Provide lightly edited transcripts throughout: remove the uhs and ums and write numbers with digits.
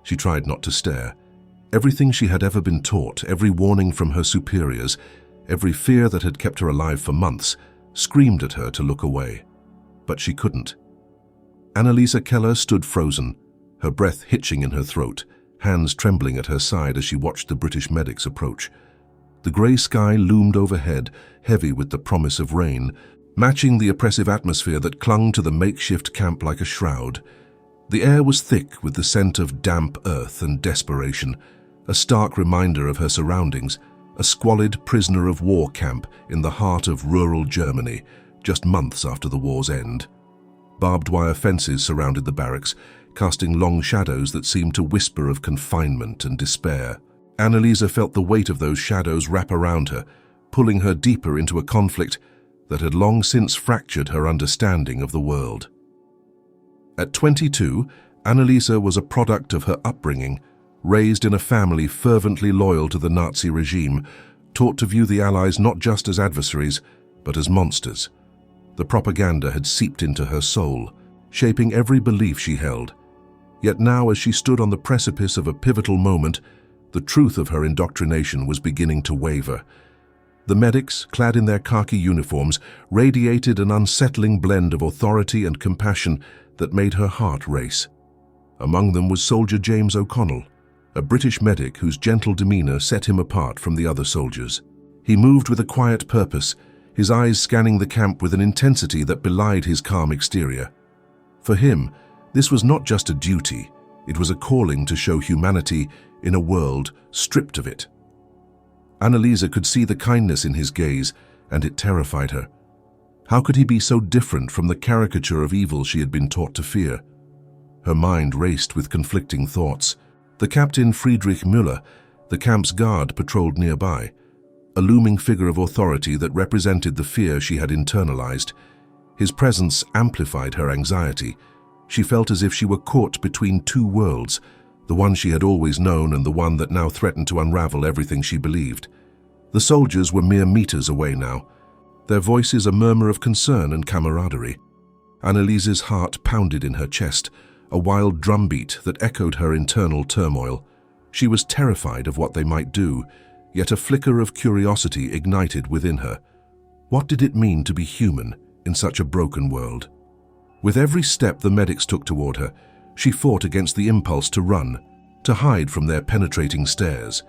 She tried not to stare. Everything she had ever been taught, every warning from her superiors, every fear that had kept her alive for months, screamed at her to look away. But she couldn't. Annalisa Keller stood frozen, her breath hitching in her throat, hands trembling at her side as she watched the British medics approach. The grey sky loomed overhead, heavy with the promise of rain, matching the oppressive atmosphere that clung to the makeshift camp like a shroud. The air was thick with the scent of damp earth and desperation, a stark reminder of her surroundings, a squalid prisoner of war camp in the heart of rural Germany, just months after the war's end. Barbed wire fences surrounded the barracks, casting long shadows that seemed to whisper of confinement and despair. Annalisa felt the weight of those shadows wrap around her, pulling her deeper into a conflict that had long since fractured her understanding of the world. At 22, Annalisa was a product of her upbringing, raised in a family fervently loyal to the Nazi regime, taught to view the Allies not just as adversaries, but as monsters. The propaganda had seeped into her soul, shaping every belief she held. Yet now, as she stood on the precipice of a pivotal moment, the truth of her indoctrination was beginning to waver. The medics, clad in their khaki uniforms, radiated an unsettling blend of authority and compassion that made her heart race. Among them was Soldier James O'Connell, a British medic whose gentle demeanor set him apart from the other soldiers. He moved with a quiet purpose, his eyes scanning the camp with an intensity that belied his calm exterior. For him, this was not just a duty, it was a calling to show humanity in a world stripped of it. Annalisa could see the kindness in his gaze, and it terrified her. How could he be so different from the caricature of evil she had been taught to fear? Her mind raced with conflicting thoughts. The captain Friedrich Müller, the camp's guard, patrolled nearby, a looming figure of authority that represented the fear she had internalized. His presence amplified her anxiety. She felt as if she were caught between two worlds, the one she had always known and the one that now threatened to unravel everything she believed. The soldiers were mere meters away now, their voices a murmur of concern and camaraderie. Annalisa's heart pounded in her chest, a wild drumbeat that echoed her internal turmoil. She was terrified of what they might do, yet a flicker of curiosity ignited within her. What did it mean to be human in such a broken world? With every step the medics took toward her, she fought against the impulse to run, to hide from their penetrating stares.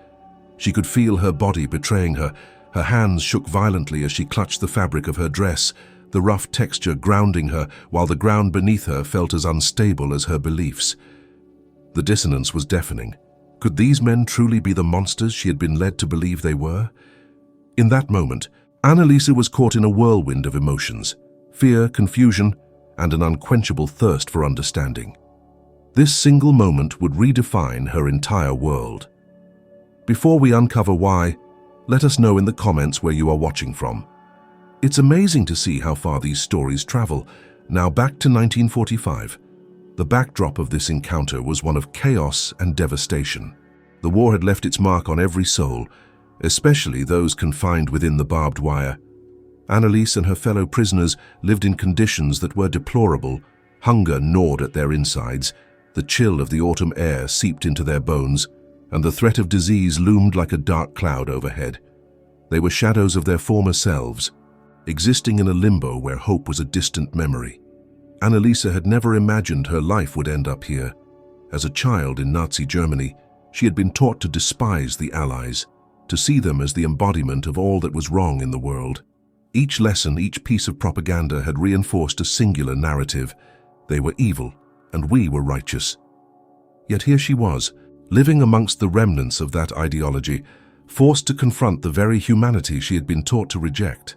She could feel her body betraying her. Her hands shook violently as she clutched the fabric of her dress, the rough texture grounding her while the ground beneath her felt as unstable as her beliefs. The dissonance was deafening. Could these men truly be the monsters she had been led to believe they were? In that moment, Annalisa was caught in a whirlwind of emotions, fear, confusion, and an unquenchable thirst for understanding. This single moment would redefine her entire world. Before we uncover why, let us know in the comments where you are watching from. It's amazing to see how far these stories travel. Now back to 1945. The backdrop of this encounter was one of chaos and devastation. The war had left its mark on every soul, especially those confined within the barbed wire. Annalise and her fellow prisoners lived in conditions that were deplorable. Hunger gnawed at their insides, the chill of the autumn air seeped into their bones, and the threat of disease loomed like a dark cloud overhead. They were shadows of their former selves, existing in a limbo where hope was a distant memory. Annalisa had never imagined her life would end up here. As a child in Nazi Germany, she had been taught to despise the Allies, to see them as the embodiment of all that was wrong in the world. Each lesson, each piece of propaganda had reinforced a singular narrative. They were evil, and we were righteous. Yet here she was, living amongst the remnants of that ideology, forced to confront the very humanity she had been taught to reject.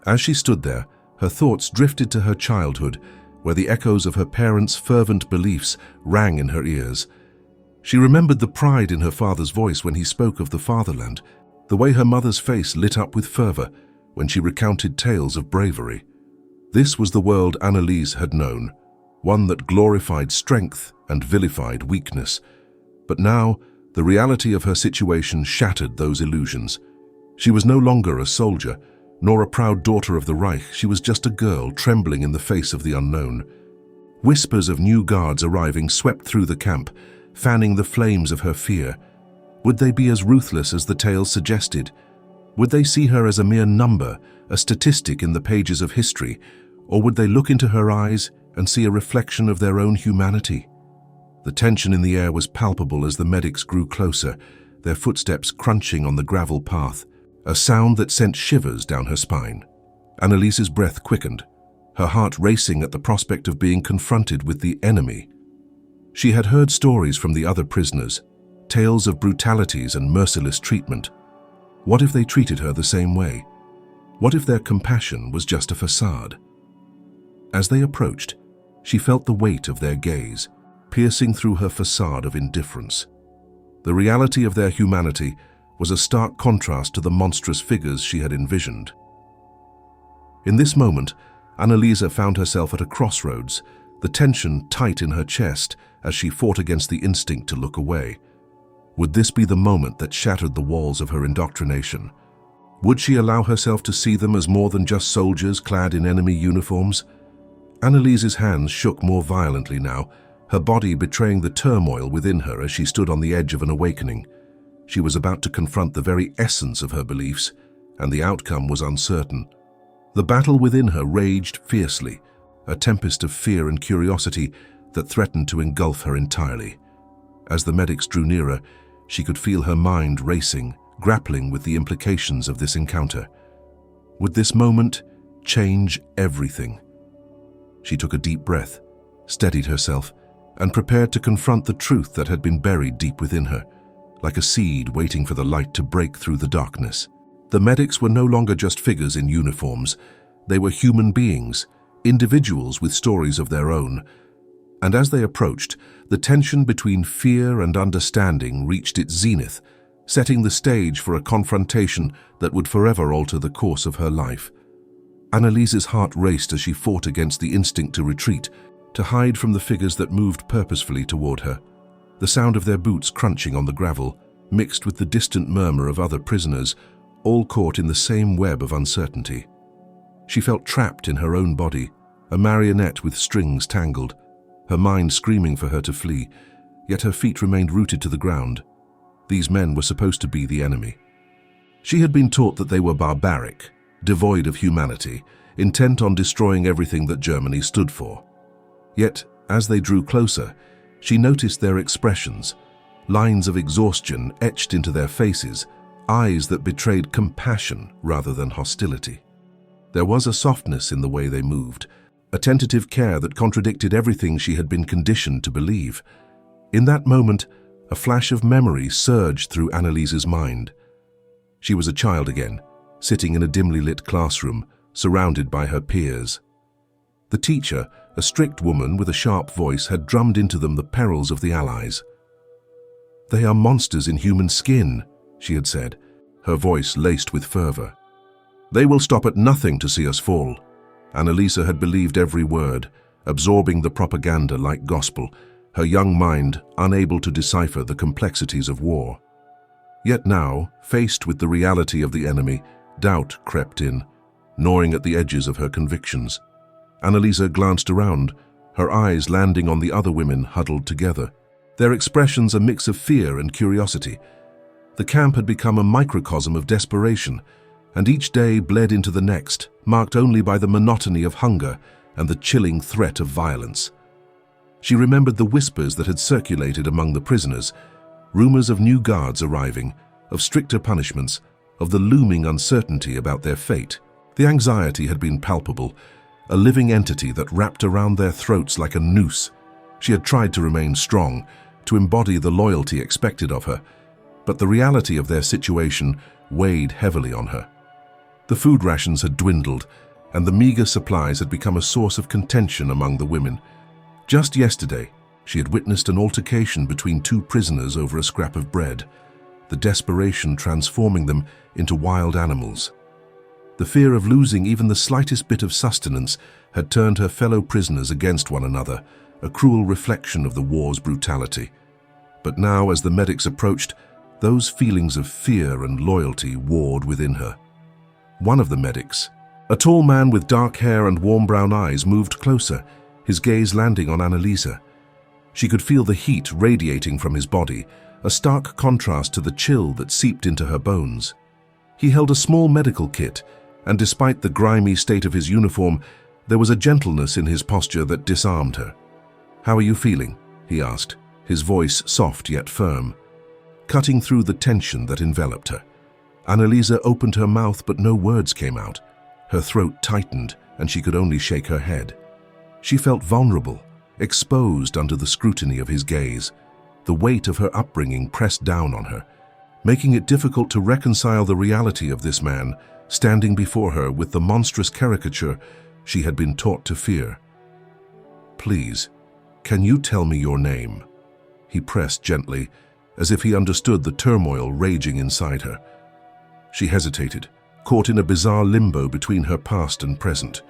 As she stood there, her thoughts drifted to her childhood, where the echoes of her parents' fervent beliefs rang in her ears. She remembered the pride in her father's voice when he spoke of the fatherland, the way her mother's face lit up with fervor when she recounted tales of bravery. This was the world Annalise had known, one that glorified strength and vilified weakness. But now, the reality of her situation shattered those illusions. She was no longer a soldier, nor a proud daughter of the Reich. She was just a girl trembling in the face of the unknown. Whispers of new guards arriving swept through the camp, fanning the flames of her fear. Would they be as ruthless as the tales suggested? Would they see her as a mere number, a statistic in the pages of history, or would they look into her eyes and see a reflection of their own humanity? The tension in the air was palpable as the medics grew closer, their footsteps crunching on the gravel path, a sound that sent shivers down her spine. Annalise's breath quickened, her heart racing at the prospect of being confronted with the enemy. She had heard stories from the other prisoners, tales of brutalities and merciless treatment. What if they treated her the same way? What if their compassion was just a facade? As they approached, she felt the weight of their gaze, piercing through her facade of indifference. The reality of their humanity was a stark contrast to the monstrous figures she had envisioned. In this moment, Annalise found herself at a crossroads, the tension tight in her chest as she fought against the instinct to look away. Would this be the moment that shattered the walls of her indoctrination? Would she allow herself to see them as more than just soldiers clad in enemy uniforms? Annalise's hands shook more violently now, her body betraying the turmoil within her as she stood on the edge of an awakening. She was about to confront the very essence of her beliefs, and the outcome was uncertain. The battle within her raged fiercely, a tempest of fear and curiosity that threatened to engulf her entirely. As the medics drew nearer, she could feel her mind racing, grappling with the implications of this encounter. Would this moment change everything? She took a deep breath, steadied herself, and prepared to confront the truth that had been buried deep within her, like a seed waiting for the light to break through the darkness. The medics were no longer just figures in uniforms. They were human beings, individuals with stories of their own. And as they approached, the tension between fear and understanding reached its zenith, setting the stage for a confrontation that would forever alter the course of her life. Annalise's heart raced as she fought against the instinct to retreat, to hide from the figures that moved purposefully toward her. The sound of their boots crunching on the gravel, mixed with the distant murmur of other prisoners, all caught in the same web of uncertainty. She felt trapped in her own body, a marionette with strings tangled, her mind screaming for her to flee, yet her feet remained rooted to the ground. These men were supposed to be the enemy. She had been taught that they were barbaric, devoid of humanity, intent on destroying everything that Germany stood for. Yet, as they drew closer, she noticed their expressions, lines of exhaustion etched into their faces, eyes that betrayed compassion rather than hostility. There was a softness in the way they moved, a tentative care that contradicted everything she had been conditioned to believe. In that moment, a flash of memory surged through Annalise's mind. She was a child again, sitting in a dimly lit classroom, surrounded by her peers. The teacher, a strict woman with a sharp voice, had drummed into them the perils of the Allies. "They are monsters in human skin," she had said, her voice laced with fervor. "They will stop at nothing to see us fall." Annalise had believed every word, absorbing the propaganda like gospel, her young mind unable to decipher the complexities of war. Yet now, faced with the reality of the enemy, doubt crept in, gnawing at the edges of her convictions. Annalise glanced around, her eyes landing on the other women huddled together, their expressions a mix of fear and curiosity. The camp had become a microcosm of desperation, and each day bled into the next, marked only by the monotony of hunger and the chilling threat of violence. She remembered the whispers that had circulated among the prisoners, rumors of new guards arriving, of stricter punishments, of the looming uncertainty about their fate. The anxiety had been palpable, a living entity that wrapped around their throats like a noose. She had tried to remain strong, to embody the loyalty expected of her, but the reality of their situation weighed heavily on her. The food rations had dwindled, and the meager supplies had become a source of contention among the women. Just yesterday, she had witnessed an altercation between two prisoners over a scrap of bread, the desperation transforming them into wild animals. The fear of losing even the slightest bit of sustenance had turned her fellow prisoners against one another, a cruel reflection of the war's brutality. But now, as the medics approached, those feelings of fear and loyalty warred within her. One of the medics, a tall man with dark hair and warm brown eyes, moved closer, his gaze landing on Annalise. She could feel the heat radiating from his body, a stark contrast to the chill that seeped into her bones. He held a small medical kit, and despite the grimy state of his uniform, there was a gentleness in his posture that disarmed her. "How are you feeling?" he asked, his voice soft yet firm, cutting through the tension that enveloped her. Annalisa opened her mouth, but no words came out. Her throat tightened, and she could only shake her head. She felt vulnerable, exposed under the scrutiny of his gaze. The weight of her upbringing pressed down on her, making it difficult to reconcile the reality of this man standing before her with the monstrous caricature she had been taught to fear. "Please, can you tell me your name?" he pressed gently, as if he understood the turmoil raging inside her. She hesitated, caught in a bizarre limbo between her past and present.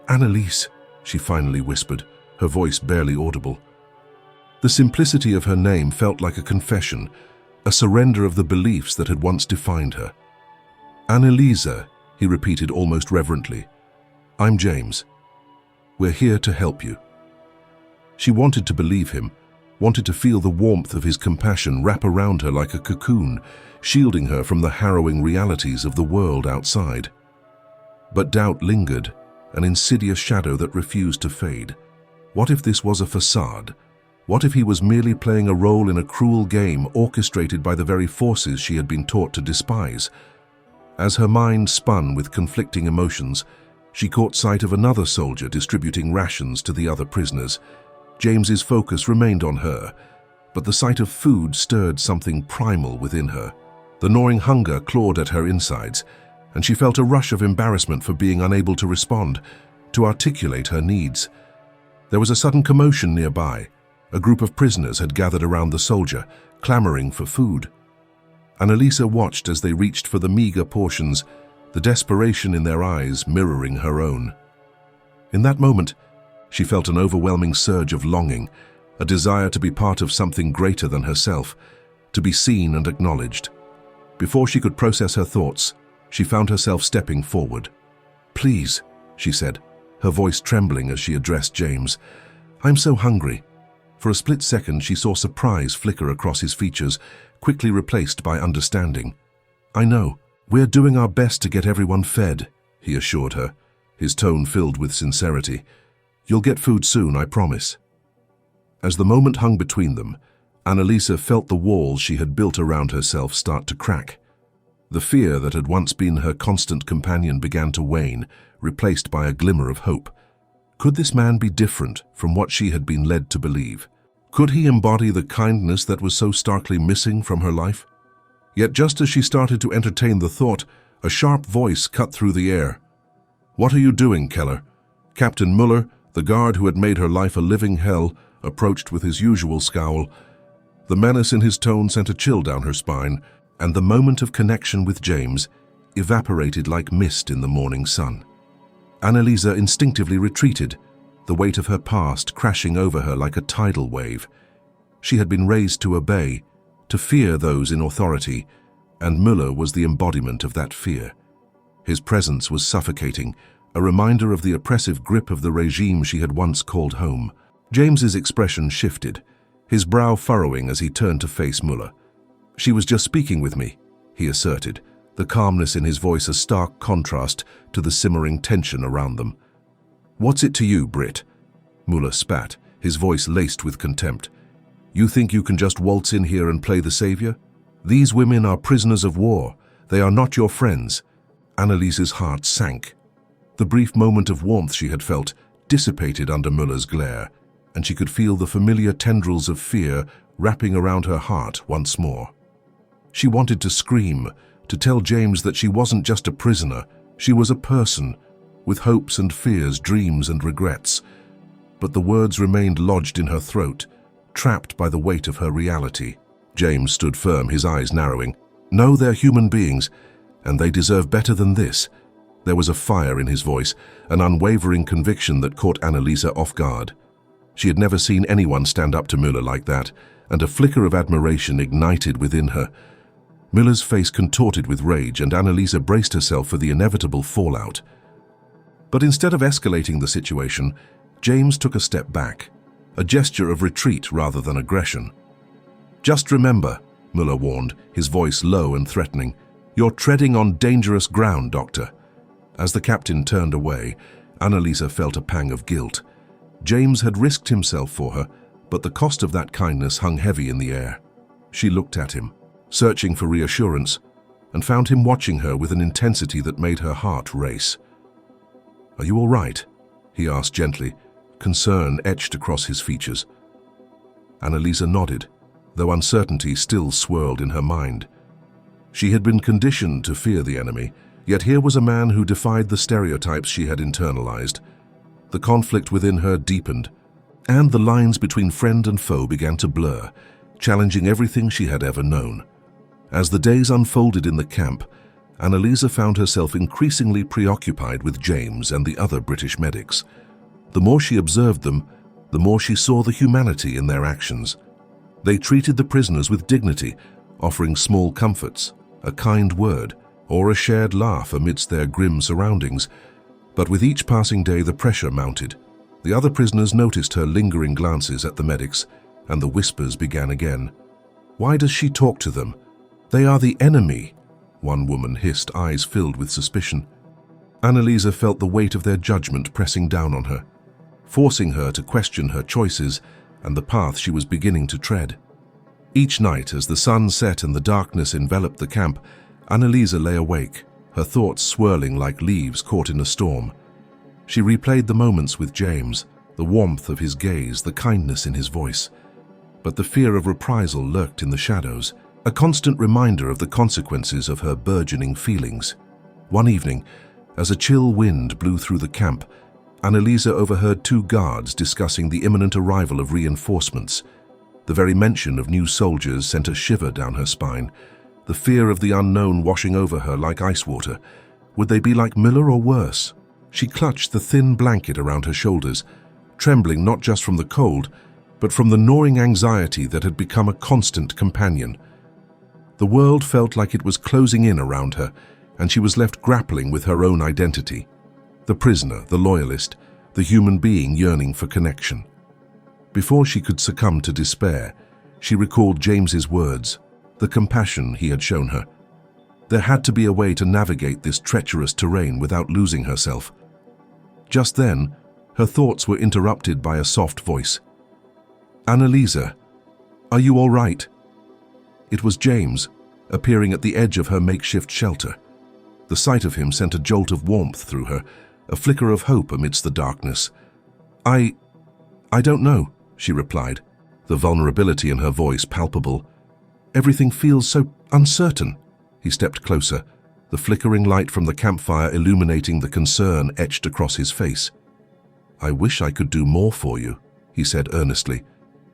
"Annalise," she finally whispered, her voice barely audible. The simplicity of her name felt like a confession, a surrender of the beliefs that had once defined her. "Annalisa," he repeated almost reverently. "I'm James. We're here to help you." She wanted to believe him, wanted to feel the warmth of his compassion wrap around her like a cocoon, shielding her from the harrowing realities of the world outside. But doubt lingered, an insidious shadow that refused to fade. What if this was a facade? What if he was merely playing a role in a cruel game orchestrated by the very forces she had been taught to despise? As her mind spun with conflicting emotions, she caught sight of another soldier distributing rations to the other prisoners. James's focus remained on her, but the sight of food stirred something primal within her. The gnawing hunger clawed at her insides, and she felt a rush of embarrassment for being unable to respond, to articulate her needs. There was a sudden commotion nearby. A group of prisoners had gathered around the soldier, clamoring for food. Annalisa watched as they reached for the meager portions, the desperation in their eyes mirroring her own. In that moment, she felt an overwhelming surge of longing, a desire to be part of something greater than herself, to be seen and acknowledged. Before she could process her thoughts, she found herself stepping forward. "Please," she said, her voice trembling as she addressed James. "I'm so hungry." For a split second, she saw surprise flicker across his features, quickly replaced by understanding. "I know. We're doing our best to get everyone fed," he assured her, his tone filled with sincerity. "You'll get food soon, I promise." As the moment hung between them, Annalisa felt the walls she had built around herself start to crack. The fear that had once been her constant companion began to wane, replaced by a glimmer of hope. Could this man be different from what she had been led to believe? Could he embody the kindness that was so starkly missing from her life? Yet just as she started to entertain the thought, a sharp voice cut through the air. "What are you doing, Keller?" Captain Muller, the guard who had made her life a living hell, approached with his usual scowl. The menace in his tone sent a chill down her spine, and the moment of connection with James evaporated like mist in the morning sun. Annalisa instinctively retreated, the weight of her past crashing over her like a tidal wave. She had been raised to obey, to fear those in authority, and Muller was the embodiment of that fear. His presence was suffocating, a reminder of the oppressive grip of the regime she had once called home. James's expression shifted, his brow furrowing as he turned to face Muller. "She was just speaking with me," he asserted, the calmness in his voice a stark contrast to the simmering tension around them. "What's it to you, Brit?" Muller spat, his voice laced with contempt. "You think you can just waltz in here and play the savior? These women are prisoners of war. They are not your friends." Annalisa's heart sank. The brief moment of warmth she had felt dissipated under Muller's glare, and she could feel the familiar tendrils of fear wrapping around her heart once more. She wanted to scream, to tell James that she wasn't just a prisoner, she was a person, with hopes and fears, dreams and regrets. But the words remained lodged in her throat, trapped by the weight of her reality. James stood firm, his eyes narrowing. "No, they're human beings, and they deserve better than this." There was a fire in his voice, an unwavering conviction that caught Annalisa off guard. She had never seen anyone stand up to Muller like that, and a flicker of admiration ignited within her. Muller's face contorted with rage, and Annalisa braced herself for the inevitable fallout. But instead of escalating the situation, James took a step back, a gesture of retreat rather than aggression. "Just remember," Muller warned, his voice low and threatening, "you're treading on dangerous ground, Doctor." As the captain turned away, Annalisa felt a pang of guilt. James had risked himself for her, but the cost of that kindness hung heavy in the air. She looked at him, searching for reassurance, and found him watching her with an intensity that made her heart race. "Are you all right?" he asked gently, concern etched across his features. Annalisa nodded, though uncertainty still swirled in her mind. She had been conditioned to fear the enemy, yet here was a man who defied the stereotypes she had internalized. The conflict within her deepened, and the lines between friend and foe began to blur, challenging everything she had ever known. As the days unfolded in the camp, Annalisa found herself increasingly preoccupied with James and the other British medics. The more she observed them, the more she saw the humanity in their actions. They treated the prisoners with dignity, offering small comforts, a kind word, or a shared laugh amidst their grim surroundings. But with each passing day the pressure mounted. The other prisoners noticed her lingering glances at the medics, and the whispers began again. "Why does she talk to them? They are the enemy," one woman hissed, eyes filled with suspicion. Annalisa felt the weight of their judgment pressing down on her, forcing her to question her choices and the path she was beginning to tread. Each night, as the sun set and the darkness enveloped the camp, Annalisa lay awake, her thoughts swirling like leaves caught in a storm. She replayed the moments with James, the warmth of his gaze, the kindness in his voice. But the fear of reprisal lurked in the shadows, a constant reminder of the consequences of her burgeoning feelings. One evening, as a chill wind blew through the camp, Annalisa overheard two guards discussing the imminent arrival of reinforcements. The very mention of new soldiers sent a shiver down her spine, the fear of the unknown washing over her like ice water. Would they be like Miller or worse? She clutched the thin blanket around her shoulders, trembling not just from the cold, but from the gnawing anxiety that had become a constant companion. The world felt like it was closing in around her, and she was left grappling with her own identity. The prisoner, the loyalist, the human being yearning for connection. Before she could succumb to despair, she recalled James's words, the compassion he had shown her. There had to be a way to navigate this treacherous terrain without losing herself. Just then, her thoughts were interrupted by a soft voice. "Annalisa, are you all right?" It was James, appearing at the edge of her makeshift shelter. The sight of him sent a jolt of warmth through her, a flicker of hope amidst the darkness. I don't know," she replied, the vulnerability in her voice palpable. "Everything feels so uncertain." He stepped closer, the flickering light from the campfire illuminating the concern etched across his face. "I wish I could do more for you," he said earnestly.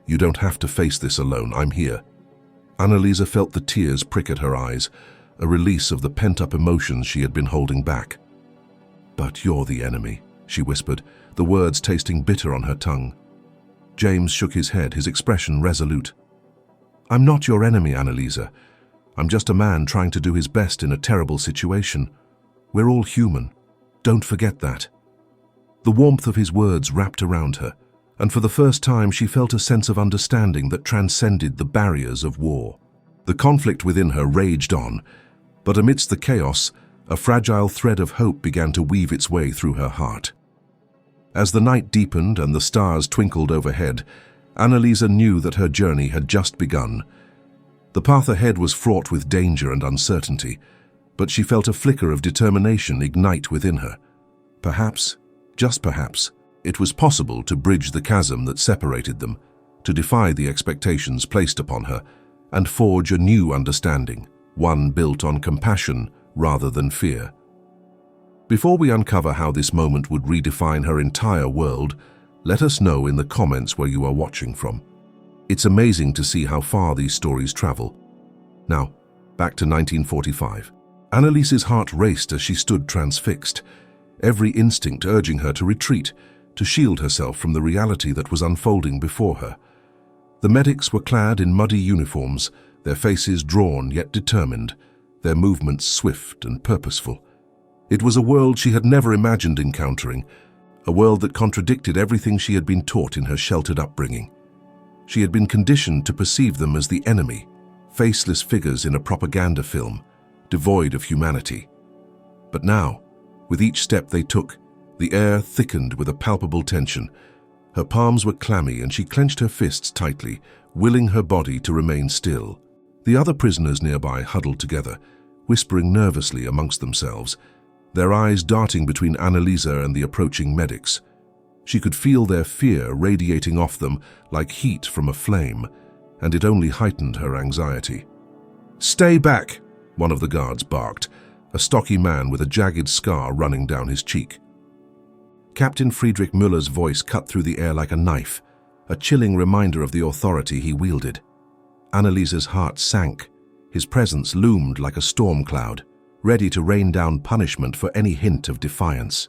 "You don't have to face this alone. I'm here." Annalisa felt the tears prick at her eyes, a release of the pent-up emotions she had been holding back. "But you're the enemy," she whispered, the words tasting bitter on her tongue. James shook his head, his expression resolute. "I'm not your enemy, Annalisa. I'm just a man trying to do his best in a terrible situation. We're all human. Don't forget that." The warmth of his words wrapped around her, and for the first time she felt a sense of understanding that transcended the barriers of war. The conflict within her raged on, but amidst the chaos, a fragile thread of hope began to weave its way through her heart. As the night deepened and the stars twinkled overhead, Annalisa knew that her journey had just begun. The path ahead was fraught with danger and uncertainty, but she felt a flicker of determination ignite within her. Perhaps, just perhaps, it was possible to bridge the chasm that separated them, to defy the expectations placed upon her, and forge a new understanding, one built on compassion rather than fear. Before we uncover how this moment would redefine her entire world, let us know in the comments where you are watching from. It's amazing to see how far these stories travel. Now, back to 1945. Annalisa's heart raced as she stood transfixed, every instinct urging her to retreat, to shield herself from the reality that was unfolding before her. The medics were clad in muddy uniforms, their faces drawn yet determined, their movements swift and purposeful. It was a world she had never imagined encountering, a world that contradicted everything she had been taught in her sheltered upbringing. She had been conditioned to perceive them as the enemy, faceless figures in a propaganda film, devoid of humanity. But now, with each step they took, the air thickened with a palpable tension. Her palms were clammy and she clenched her fists tightly, willing her body to remain still. The other prisoners nearby huddled together, whispering nervously amongst themselves, their eyes darting between Annalisa and the approaching medics. She could feel their fear radiating off them like heat from a flame, and it only heightened her anxiety. "Stay back," one of the guards barked, a stocky man with a jagged scar running down his cheek. Captain Friedrich Müller's voice cut through the air like a knife, a chilling reminder of the authority he wielded. Annalisa's heart sank. His presence loomed like a storm cloud, ready to rain down punishment for any hint of defiance.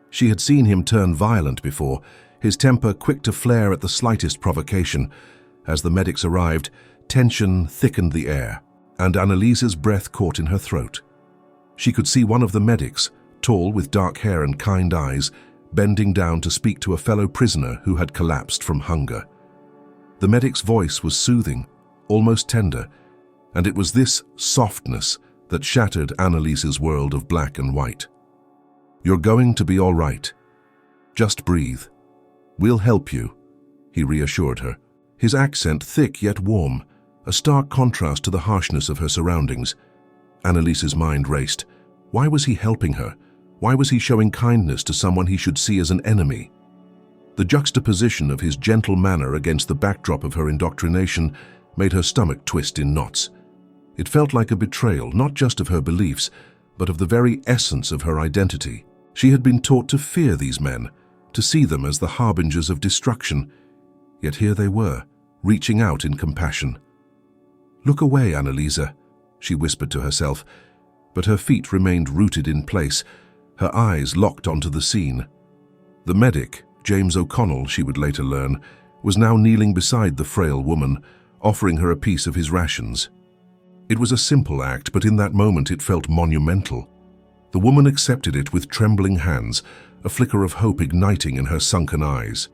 She had seen him turn violent before, his temper quick to flare at the slightest provocation. As the medics arrived, tension thickened the air, and Annalisa's breath caught in her throat. She could see one of the medics, tall with dark hair and kind eyes, bending down to speak to a fellow prisoner who had collapsed from hunger. The medic's voice was soothing, almost tender, and it was this softness that shattered Annalisa's world of black and white. "You're going to be all right. Just breathe. We'll help you," he reassured her, his accent thick yet warm, a stark contrast to the harshness of her surroundings. Annalisa's mind raced. Why was he helping her? Why was he showing kindness to someone he should see as an enemy? The juxtaposition of his gentle manner against the backdrop of her indoctrination made her stomach twist in knots. It felt like a betrayal, not just of her beliefs, but of the very essence of her identity. She had been taught to fear these men, to see them as the harbingers of destruction. Yet here they were, reaching out in compassion. "Look away, Annalisa," she whispered to herself, but her feet remained rooted in place, her eyes locked onto the scene. The medic, James O'Connell, she would later learn, was now kneeling beside the frail woman, offering her a piece of his rations. It was a simple act, but in that moment it felt monumental. The woman accepted it with trembling hands, a flicker of hope igniting in her sunken eyes.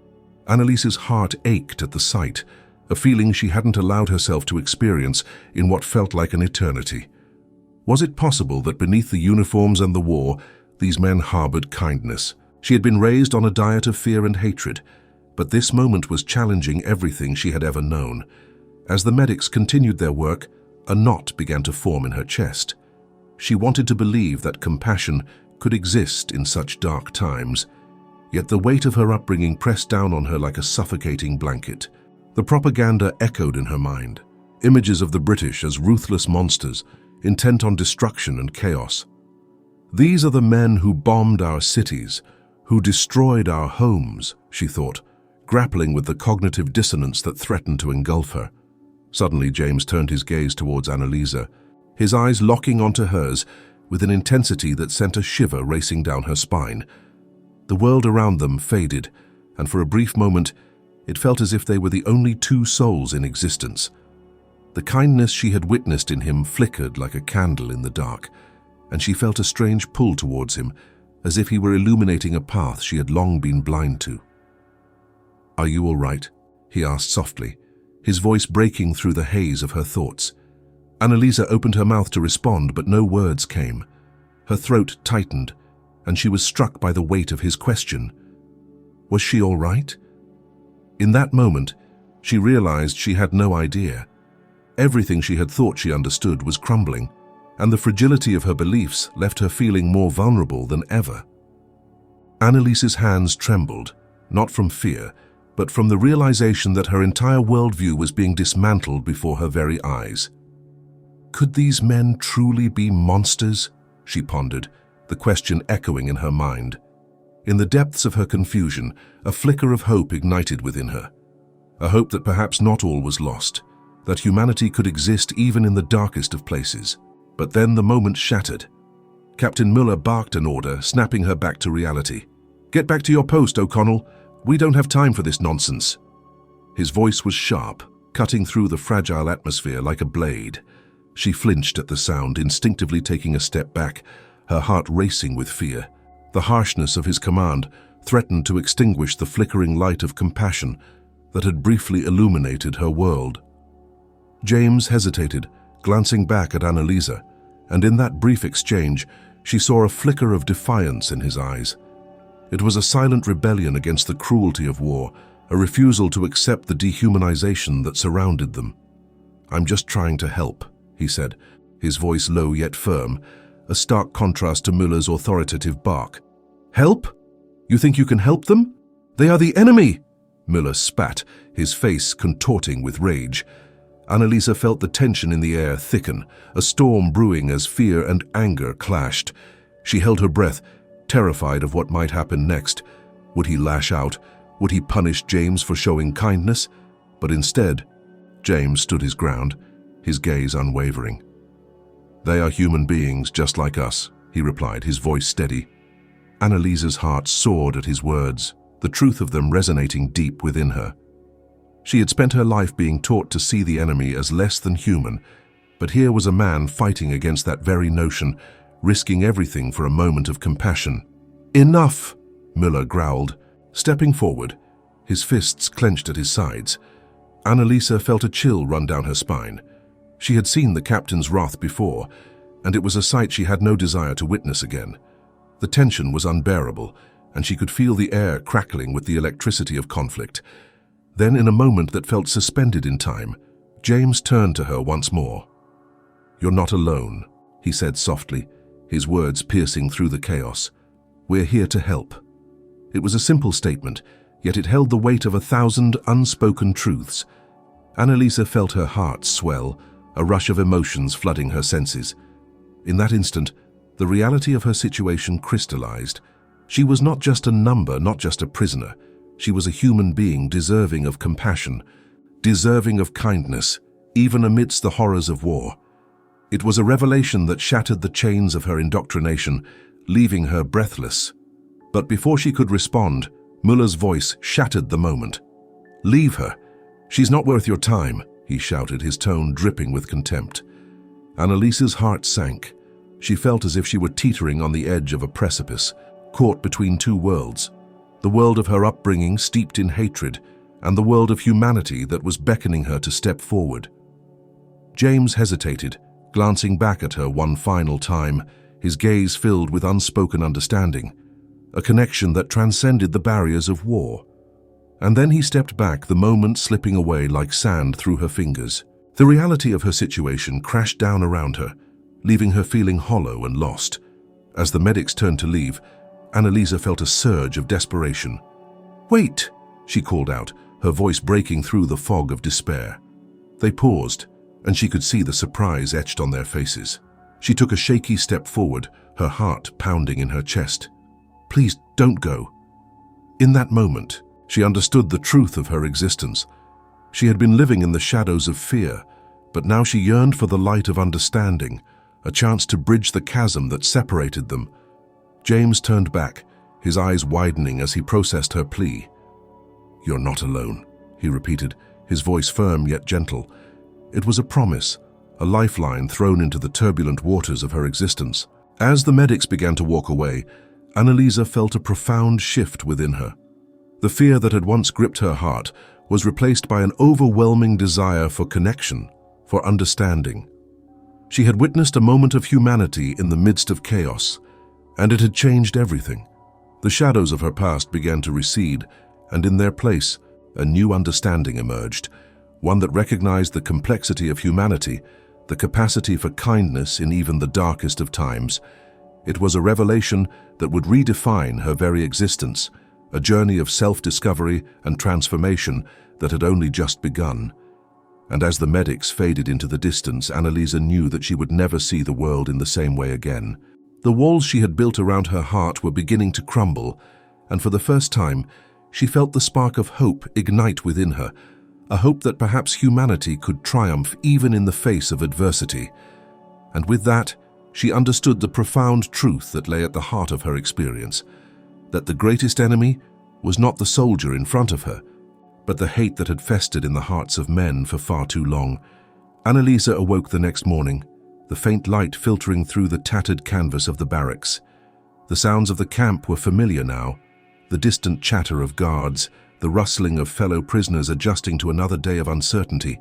Annalisa's heart ached at the sight, a feeling she hadn't allowed herself to experience in what felt like an eternity. Was it possible that beneath the uniforms and the war, these men harbored kindness? She had been raised on a diet of fear and hatred, but this moment was challenging everything she had ever known. As the medics continued their work, a knot began to form in her chest. She wanted to believe that compassion could exist in such dark times, yet the weight of her upbringing pressed down on her like a suffocating blanket. The propaganda echoed in her mind, images of the British as ruthless monsters, intent on destruction and chaos. "These are the men who bombed our cities, who destroyed our homes," she thought, grappling with the cognitive dissonance that threatened to engulf her. Suddenly, James turned his gaze towards Annalisa, his eyes locking onto hers with an intensity that sent a shiver racing down her spine. The world around them faded, and for a brief moment, it felt as if they were the only two souls in existence. The kindness she had witnessed in him flickered like a candle in the dark, and she felt a strange pull towards him, as if he were illuminating a path she had long been blind to. "Are you all right?" he asked softly, his voice breaking through the haze of her thoughts. Annalisa opened her mouth to respond, but no words came. Her throat tightened, and she was struck by the weight of his question. Was she all right? In that moment, she realized she had no idea. Everything she had thought she understood was crumbling, and the fragility of her beliefs left her feeling more vulnerable than ever. Annalisa's hands trembled, not from fear, but from the realization that her entire worldview was being dismantled before her very eyes. Could these men truly be monsters? She pondered, the question echoing in her mind. In the depths of her confusion, a flicker of hope ignited within her. A hope that perhaps not all was lost, that humanity could exist even in the darkest of places. But then the moment shattered. Captain Müller barked an order, snapping her back to reality. "Get back to your post, O'Connell. We don't have time for this nonsense." His voice was sharp, cutting through the fragile atmosphere like a blade. She flinched at the sound, instinctively taking a step back, her heart racing with fear. The harshness of his command threatened to extinguish the flickering light of compassion that had briefly illuminated her world. James hesitated, glancing back at Annalisa, and in that brief exchange, she saw a flicker of defiance in his eyes. It was a silent rebellion against the cruelty of war, a refusal to accept the dehumanization that surrounded them. "I'm just trying to help," he said, his voice low yet firm, a stark contrast to Müller's authoritative bark. "Help? You think you can help them? They are the enemy!" Müller spat, his face contorting with rage. Annalisa felt the tension in the air thicken, a storm brewing as fear and anger clashed. She held her breath, terrified of what might happen next. Would he lash out? Would he punish James for showing kindness? But instead, James stood his ground, his gaze unwavering. "They are human beings just like us," he replied, his voice steady. Annalisa's heart soared at his words, the truth of them resonating deep within her. She had spent her life being taught to see the enemy as less than human, but here was a man fighting against that very notion, risking everything for a moment of compassion. "Enough!" Müller growled, stepping forward, his fists clenched at his sides. Annalisa felt a chill run down her spine. She had seen the captain's wrath before, and it was a sight she had no desire to witness again. The tension was unbearable, and she could feel the air crackling with the electricity of conflict. Then, in a moment that felt suspended in time, James turned to her once more. "You're not alone," he said softly, his words piercing through the chaos. "We're here to help." It was a simple statement, yet it held the weight of 1,000 unspoken truths. Annalisa felt her heart swell, a rush of emotions flooding her senses. In that instant, the reality of her situation crystallized. She was not just a number, not just a prisoner. She was a human being deserving of compassion, deserving of kindness, even amidst the horrors of war. It was a revelation that shattered the chains of her indoctrination, leaving her breathless. But before she could respond, Müller's voice shattered the moment. "Leave her. She's not worth your time," he shouted, his tone dripping with contempt. Annalisa's heart sank. She felt as if she were teetering on the edge of a precipice, caught between two worlds. The world of her upbringing steeped in hatred, and the world of humanity that was beckoning her to step forward. James hesitated, glancing back at her one final time, his gaze filled with unspoken understanding, a connection that transcended the barriers of war. And then he stepped back, the moment slipping away like sand through her fingers. The reality of her situation crashed down around her, leaving her feeling hollow and lost. As the medics turned to leave, Annalisa felt a surge of desperation. "Wait!" she called out, her voice breaking through the fog of despair. They paused, and she could see the surprise etched on their faces. She took a shaky step forward, her heart pounding in her chest. "Please don't go." In that moment, she understood the truth of her existence. She had been living in the shadows of fear, but now she yearned for the light of understanding, a chance to bridge the chasm that separated them. James turned back, his eyes widening as he processed her plea. "You're not alone," he repeated, his voice firm yet gentle. It was a promise, a lifeline thrown into the turbulent waters of her existence. As the medics began to walk away, Annalisa felt a profound shift within her. The fear that had once gripped her heart was replaced by an overwhelming desire for connection, for understanding. She had witnessed a moment of humanity in the midst of chaos, and it had changed everything. The shadows of her past began to recede, and in their place, a new understanding emerged, one that recognized the complexity of humanity, the capacity for kindness in even the darkest of times. It was a revelation that would redefine her very existence, a journey of self-discovery and transformation that had only just begun. And as the medics faded into the distance, Annalisa knew that she would never see the world in the same way again. The walls she had built around her heart were beginning to crumble, and for the first time, she felt the spark of hope ignite within her, a hope that perhaps humanity could triumph even in the face of adversity. And with that, she understood the profound truth that lay at the heart of her experience, that the greatest enemy was not the soldier in front of her, but the hate that had festered in the hearts of men for far too long. Annalisa awoke the next morning, the faint light filtering through the tattered canvas of the barracks. The sounds of the camp were familiar now, the distant chatter of guards, the rustling of fellow prisoners adjusting to another day of uncertainty.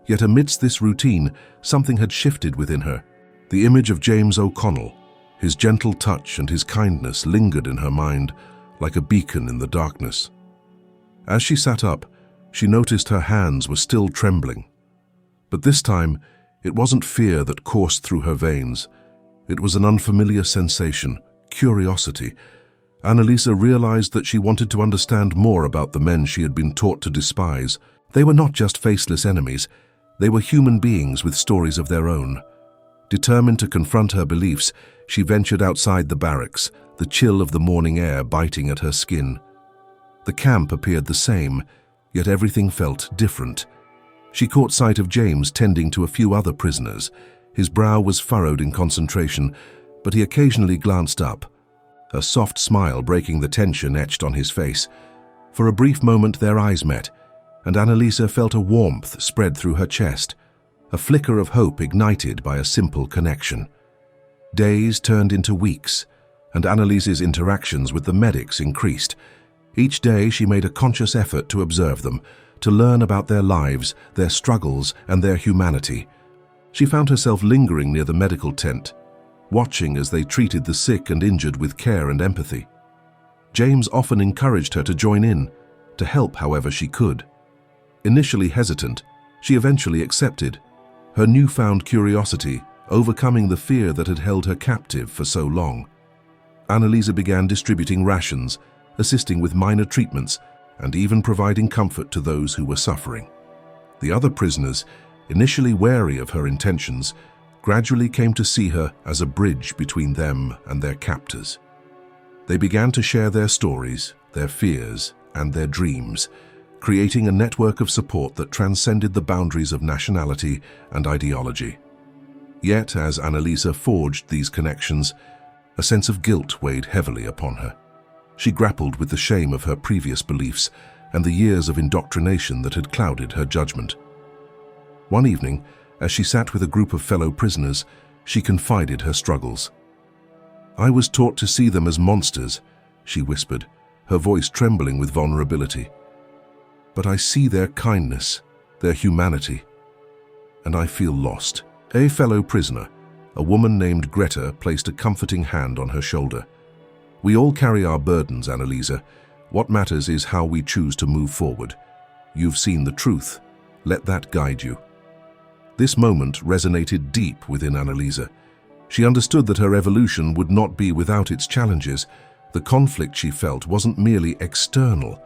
Yet amidst this routine, something had shifted within her. The image of James O'Connell, his gentle touch and his kindness lingered in her mind like a beacon in the darkness. As she sat up, she noticed her hands were still trembling. But this time, it wasn't fear that coursed through her veins. It was an unfamiliar sensation, curiosity. Annalisa realized that she wanted to understand more about the men she had been taught to despise. They were not just faceless enemies. They were human beings with stories of their own. Determined to confront her beliefs, she ventured outside the barracks, the chill of the morning air biting at her skin. The camp appeared the same, yet everything felt different. She caught sight of James tending to a few other prisoners. His brow was furrowed in concentration, but he occasionally glanced up, a soft smile breaking the tension etched on his face. For a brief moment their eyes met, and Annalisa felt a warmth spread through her chest, a flicker of hope ignited by a simple connection. Days turned into weeks, and Annalisa's interactions with the medics increased. Each day she made a conscious effort to observe them, to learn about their lives, their struggles, and their humanity. She found herself lingering near the medical tent, watching as they treated the sick and injured with care and empathy. James often encouraged her to join in, to help however she could. Initially hesitant, she eventually accepted, her newfound curiosity overcoming the fear that had held her captive for so long. Annalisa began distributing rations, assisting with minor treatments, and even providing comfort to those who were suffering. The other prisoners, initially wary of her intentions, gradually came to see her as a bridge between them and their captors. They began to share their stories, their fears, and their dreams, creating a network of support that transcended the boundaries of nationality and ideology. Yet, as Annalisa forged these connections, a sense of guilt weighed heavily upon her. She grappled with the shame of her previous beliefs and the years of indoctrination that had clouded her judgment. One evening, as she sat with a group of fellow prisoners, she confided her struggles. "I was taught to see them as monsters," she whispered, her voice trembling with vulnerability. "But I see their kindness, their humanity, and I feel lost." A fellow prisoner, a woman named Greta, placed a comforting hand on her shoulder. "We all carry our burdens, Annalisa. What matters is how we choose to move forward. You've seen the truth. Let that guide you." This moment resonated deep within Annalisa. She understood that her evolution would not be without its challenges. The conflict she felt wasn't merely external.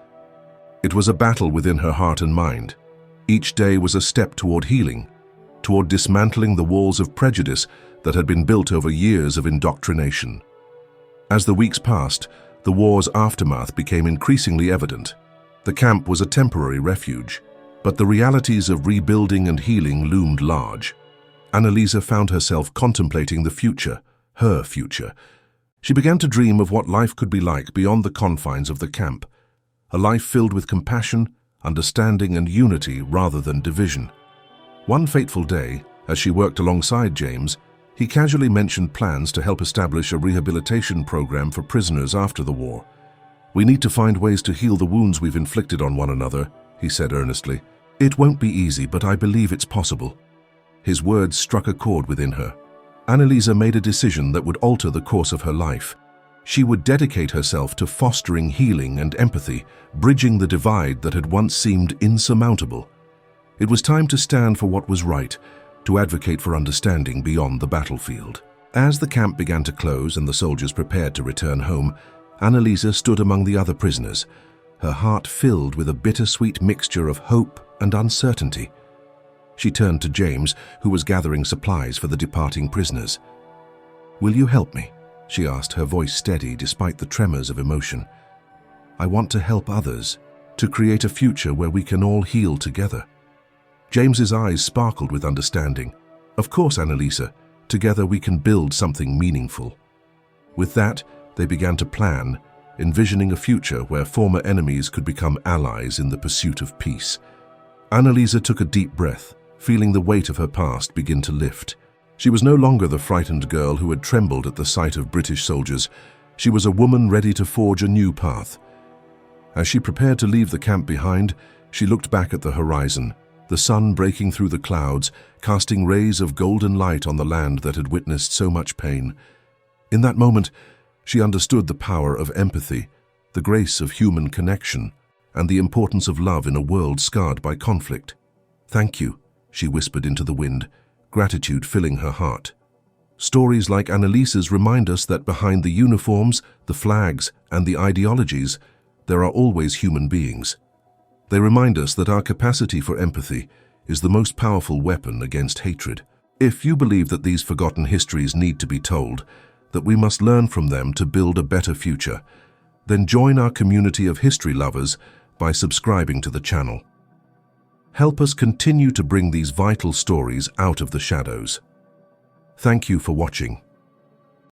It was a battle within her heart and mind. Each day was a step toward healing, toward dismantling the walls of prejudice that had been built over years of indoctrination. As the weeks passed, the war's aftermath became increasingly evident. The camp was a temporary refuge, but the realities of rebuilding and healing loomed large. Annalisa found herself contemplating the future, her future. She began to dream of what life could be like beyond the confines of the camp, a life filled with compassion, understanding, and unity rather than division. One fateful day, as she worked alongside James, he casually mentioned plans to help establish a rehabilitation program for prisoners after the war. "We need to find ways to heal the wounds we've inflicted on one another," he said earnestly. "It won't be easy, but I believe it's possible." His words struck a chord within her. Annalisa made a decision that would alter the course of her life. She would dedicate herself to fostering healing and empathy, bridging the divide that had once seemed insurmountable. It was time to stand for what was right, to advocate for understanding beyond the battlefield. As the camp began to close and the soldiers prepared to return home, Annalisa stood among the other prisoners, her heart filled with a bittersweet mixture of hope and uncertainty. She turned to James, who was gathering supplies for the departing prisoners. "Will you help me?" she asked, her voice steady despite the tremors of emotion. "I want to help others, to create a future where we can all heal together." James's eyes sparkled with understanding. "Of course, Annalisa. Together we can build something meaningful." With that, they began to plan, envisioning a future where former enemies could become allies in the pursuit of peace. Annalisa took a deep breath, feeling the weight of her past begin to lift. She was no longer the frightened girl who had trembled at the sight of British soldiers. She was a woman ready to forge a new path, As she prepared to leave the camp behind, she looked back at the horizon, the sun breaking through the clouds, casting rays of golden light on the land that had witnessed so much pain. In that moment, she understood the power of empathy, the grace of human connection, and the importance of love in a world scarred by conflict. "Thank you," she whispered into the wind, gratitude filling her heart. Stories like Annalise's remind us that behind the uniforms, the flags, and the ideologies, there are always human beings. They remind us that our capacity for empathy is the most powerful weapon against hatred. If you believe that these forgotten histories need to be told, that we must learn from them to build a better future, then join our community of history lovers by subscribing to the channel. Help us continue to bring these vital stories out of the shadows. Thank you for watching.